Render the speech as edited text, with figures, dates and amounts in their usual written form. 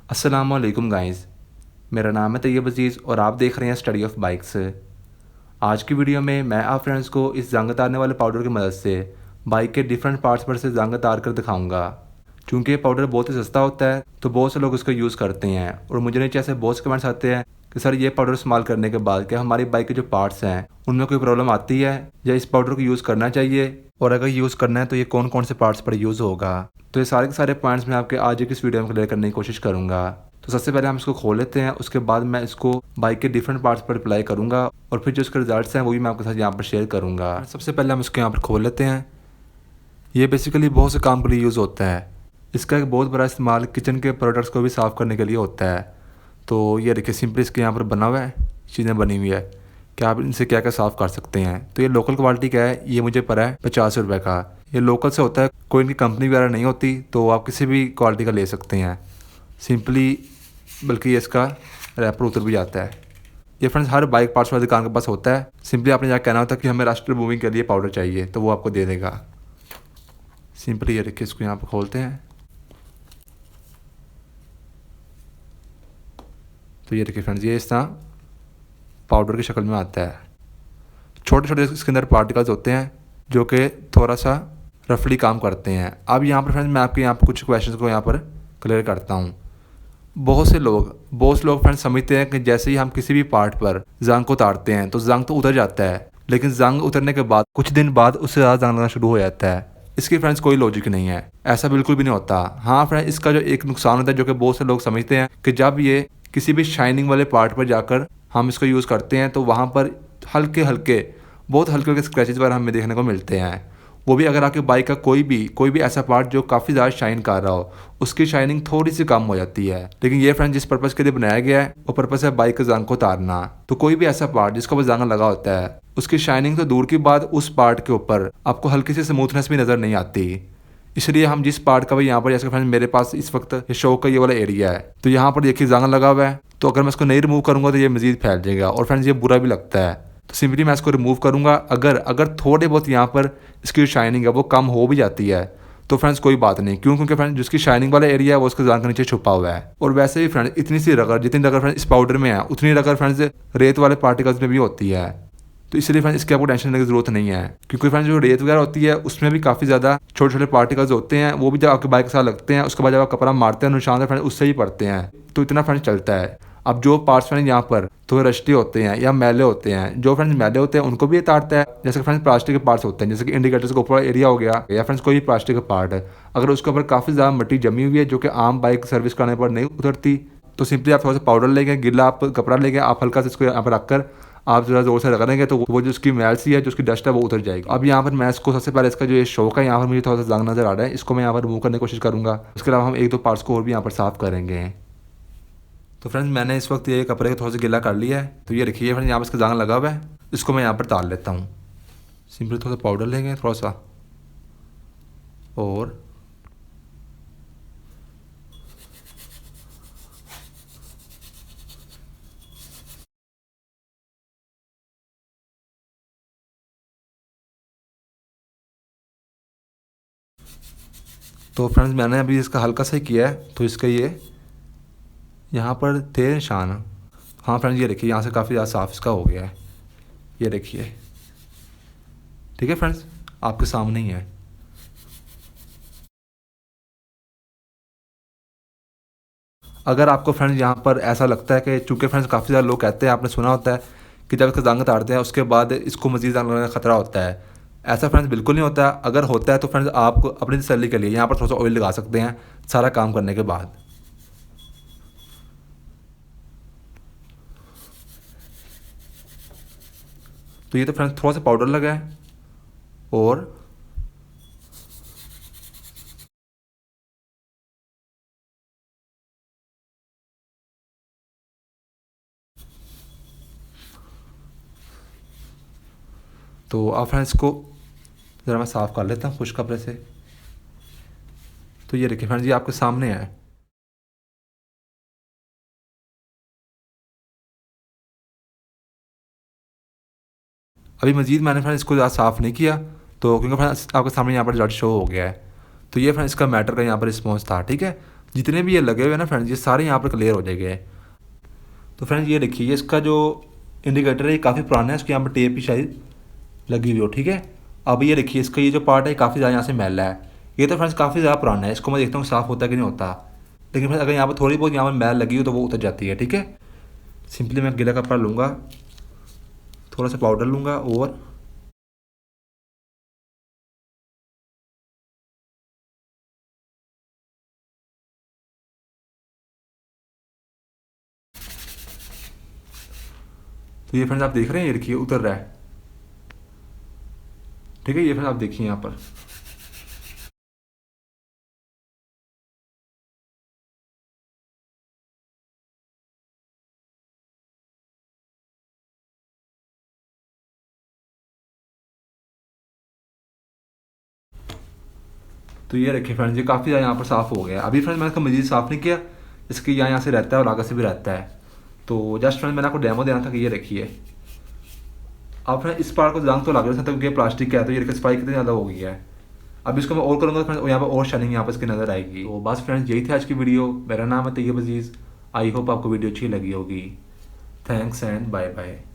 अस्सलामुअलैकुम गाइस, मेरा नाम है तैयब अज़ीज़ और आप देख रहे हैं स्टडी ऑफ बाइक्स। आज की वीडियो में मैं आप फ्रेंड्स को इस जंग उतारने वाले पाउडर की मदद से बाइक के डिफरेंट पार्ट्स पर से जंग उतार कर दिखाऊंगा। चूँकि ये पाउडर बहुत ही सस्ता होता है तो बहुत से लोग इसका यूज़ करते हैं और मुझे नीचे ऐसे बहुत से कमेंट्स आते हैं कि सर ये पाउडर इस्तेमाल करने के बाद क्या हमारी बाइक के जो पार्ट्स हैं उनमें कोई प्रॉब्लम आती है या इस पाउडर को यूज़ करना चाहिए, और अगर यूज़ करना है तो ये कौन कौन से पार्ट्स पर यूज़ होगा। तो ये सारे के सारे पॉइंट्स मैं आपके आज की इस वीडियो में क्लियर करने की कोशिश करूँगा। तो सबसे पहले हम इसको खोल लेते हैं, उसके बाद मैं इसको बाइक के डिफरेंट पार्ट्स पर अप्लाई करूँगा और फिर जो इसके रिजल्ट्स हैं वो भी मैं आपके साथ यहाँ पर शेयर करूँगा। सबसे पहले हम इसको यहाँ पर खोल लेते हैं। ये बेसिकली बहुत से काम के लिए यूज़ होता है। इसका एक बहुत बड़ा इस्तेमाल किचन के प्रोडक्ट्स को भी साफ़ करने के लिए होता है। तो ये देखिए सिंपली इसके यहाँ पर बना हुआ है, चीज़ें बनी हुई है कि आप इनसे क्या क्या साफ़ कर सकते हैं। तो ये लोकल क्वालिटी का है, ये मुझे पड़ा है 50 रुपये का। ये लोकल से होता है, कोई इनकी कंपनी वगैरह नहीं होती, तो आप किसी भी क्वालिटी का ले सकते हैं सिंपली, बल्कि इसका रैपर उतर भी जाता है। ये फ्रेंड्स हर बाइक पार्ट्स वाली दुकान के पास होता है। सिंपली आपने यहाँ कहना होता है कि हमें रस्ट रिमूविंग के लिए पाउडर चाहिए, तो वो आपको दे देगा। सिंपली ये देखिए इसको यहाँ पर खोलते हैं तो ये देखिए फ्रेंड्स ये इस तरह पाउडर की शक्ल में आता है। छोटे छोटे इसके अंदर पार्टिकल्स होते हैं जो कि थोड़ा सा रफली काम करते हैं। अब यहाँ पर फ्रेंड्स मैं आपके यहाँ पर कुछ क्वेश्चंस को यहाँ पर क्लियर करता हूँ। बहुत से लोग फ्रेंड्स समझते हैं कि जैसे ही हम किसी भी पार्ट पर जंग को उतारते हैं तो जंग तो उतर जाता है, लेकिन जंग उतरने के बाद कुछ दिन बाद उससे ज़्यादा जंग लगना शुरू हो जाता है। इसकी फ्रेंड्स कोई लॉजिक नहीं है, ऐसा बिल्कुल भी नहीं होता। हाँ फ्रेंड्स, इसका जो एक नुकसान होता है जो कि बहुत से लोग समझते हैं कि जब ये किसी भी शाइनिंग वाले पार्ट पर जाकर हम इसको यूज़ करते हैं तो वहाँ पर बहुत हल्के हल्के स्क्रैचेस वगैरह हमें देखने को मिलते हैं। वो भी अगर आपकी बाइक का कोई भी ऐसा पार्ट जो काफ़ी ज़्यादा शाइन कर रहा हो, उसकी शाइनिंग थोड़ी सी कम हो जाती है। लेकिन ये फ्रेंड जिस पर्पज़ के लिए बनाया गया है वो पर्पज़ है बाइक के जंग को उतारना। तो कोई भी ऐसा पार्ट जिसको बस जंग लगा होता है, उसकी शाइनिंग तो दूर की बात, उस पार्ट के ऊपर आपको हल्की सी स्मूथनेस भी नज़र नहीं आती। इसलिए हम जिस पार्ट का भी यहाँ पर, जैसे फ्रेंड मेरे पास इस वक्त ये शो का ये वाला एरिया है, तो यहाँ पर देखिए जंग लगा हुआ है, तो अगर मैं इसको नहीं रिमूव करूँगा तो ये मज़ीद फैल जाएगा और फ्रेंड्स ये बुरा भी लगता है। तो सिंपली मैं इसको रिमूव करूँगा। अगर थोड़े बहुत यहाँ पर इसकी शाइनिंग है वो कम हो भी जाती है तो फ्रेंड्स कोई बात नहीं, क्योंकि फ्रेंड्स जिसकी शाइनिंग वाला एरिया है वो उसके जान के नीचे छुपा हुआ है। और वैसे भी फ्रेंड्स इतनी सी रगड़, जितनी रगड़ फ्रेंड्स इस पाउडर में है उतनी रगड़ फ्रेंड्स रेत वाले पार्टिकल्स में भी होती है। तो इसलिए फ्रेंड्स इसकी आपको टेंशन लेने की जरूरत नहीं है, क्योंकि फ्रेंड्स जो रेत वगैरह होती है उसमें भी काफ़ी ज़्यादा छोटे छोटे पार्टिकल्स होते हैं। वो भी जब आपकी बाइक के साथ लगते हैं उसके बाद जब आप कपड़ा मारते हैं निशान फ्रेंड्स उससे ही पड़ते हैं, तो इतना फ्रेंड्स चलता है। अब जो पार्ट्स फ्रेंड्स यहाँ पर तो रस्टी होते हैं या मैले होते हैं, जो फ्रेंड्स मैले होते हैं उनको भी उतारता है। जैसे फ्रेंड्स प्लास्टिक के पार्ट्स होते हैं, जैसे कि इंडिकेटर्स का ऊपर एरिया हो गया या फ्रेंड्स कोई भी प्लास्टिक का पार्ट है, अगर उसके ऊपर काफ़ी ज़्यादा मिट्टी जमी हुई है जो कि आम बाइक सर्विस करने पर नहीं उतरती, तो सिंपली आप थोड़ा सा पाउडर लेंगे, गिला आप कपड़ा लेंगे, आप हल्का से इसको यहाँ पर रखकर आप ज़रा ज़ोर से रगड़ेंगे तो वो जो उसकी मैल सी है, जो उसकी डस्ट है वो उतर जाएगी। अब यहाँ पर मैं इसको सबसे पहले इसका जो ये शौक है यहाँ पर मुझे थोड़ा सा जंग नज़र आ रहा है, इसको मैं यहाँ पर रिमूव करने की कोशिश करूँगा। उसके अलावा हम एक दो पार्ट्स को और भी यहाँ पर साफ़ करेंगे। तो फ्रेंड्स मैंने इस वक्त ये कपड़े को थोड़ा सा गिला कर लिया है, तो ये रखिए फ्रेंड्स यहाँ पर इसका जंग लगा हुआ है, इसको मैं यहाँ पर ताल लेता हूँ। सिंपली थोड़ा सा पाउडर लेंगे थोड़ा सा, और तो फ्रेंड्स मैंने अभी इसका हल्का सा ही किया है, तो इसका ये यहाँ पर थे निशान। हाँ फ्रेंड्स ये देखिए यहाँ से काफ़ी ज़्यादा साफ इसका हो गया है, ये देखिए। ठीक है फ्रेंड्स, आपके सामने ही है। अगर आपको फ्रेंड्स यहाँ पर ऐसा लगता है कि चूँकि फ्रेंड्स काफ़ी ज़्यादा लोग कहते हैं, आपने सुना होता है कि जब इसका जंग उतारते हैं उसके बाद इसको मज़ीद जंग लगने का खतरा होता है, ऐसा फ्रेंड्स बिल्कुल नहीं होता है। अगर होता है तो फ्रेंड्स आप अपनी तसल्ली के लिए यहाँ पर थोड़ा सा ऑयल लगा सकते हैं सारा काम करने के बाद। तो ये तो फ्रेंड्स थोड़ा सा पाउडर लगा है, और तो अब फ्रेंड्स को ज़रा मैं साफ़ कर लेता हूँ खुश कपड़े से। तो ये देखिए फ्रेंड्स ये आपके सामने है। अभी मज़ीद मैंने फ्रेंड्स इसको ज़्यादा साफ़ नहीं किया, तो क्योंकि फ्रेंड्स आपके सामने यहाँ पर रिजल्ट शो हो गया है। तो ये फ्रेंड्स इसका मैटर का यहाँ पर रिस्पॉन्स था। ठीक है, जितने भी ये लगे हुए हैं ना फ्रेंड्स, ये सारे यहाँ पर क्लियर हो जाएंगे। तो फ्रेंड्स ये देखिए, इसका जो इंडिकेटर है ये काफ़ी पुराना है, इसके यहाँ पर टेप भी शायद लगी हुई हो, ठीक है। अब ये देखिए, इसका ये जो पार्ट है काफ़ी ज़्यादा यहाँ से मैला है। ये तो फ्रेंड्स काफ़ी ज़्यादा पुराना है, इसको मैं देखता हूँ साफ़ होता है कि नहीं होता। लेकिन फ्रेंड्स अगर यहाँ पर थोड़ी बहुत यहाँ पर मैल लगी हो तो वो उतर जाती है, ठीक है। सिंपली मैं गीला कपड़ा लूँगा, थोड़ा सा पाउडर लूँगा और तो ये फ्रेंड्स आप देख रहे हैं, ये देखिए उतर रहा है, ठीक है। ये फ्रेंड्स आप देखिए यहाँ पर। तो ये रखिए फ्रेंड्स, ये काफ़ी ज़्यादा यहाँ पर साफ़ हो गया। अभी फ्रेंड्स मैंने इसका मज़ीद साफ़ नहीं किया, इसके यहाँ से रहता है और आगे से भी रहता है। तो जस्ट फ्रेंड्स मैंने आपको डेमो देना था कि ये रखिए। अब फ्रेंड्स इस पार्ट को जंग तो लग रहा था क्योंकि प्लास्टिक का है, तो ये सफाई कितनी ज़्यादा हो गई है। अब इसको मैं और करूँगा तो फ्रेंड्स यहाँ पर और शाइनिंग यहाँ पर इसकी नज़र आएगी। तो बस फ्रेंड्स यही थी आज की वीडियो। मेरा नाम है तैयब अजीज़। आई होप आपको वीडियो अच्छी लगी होगी। Thanks and bye bye.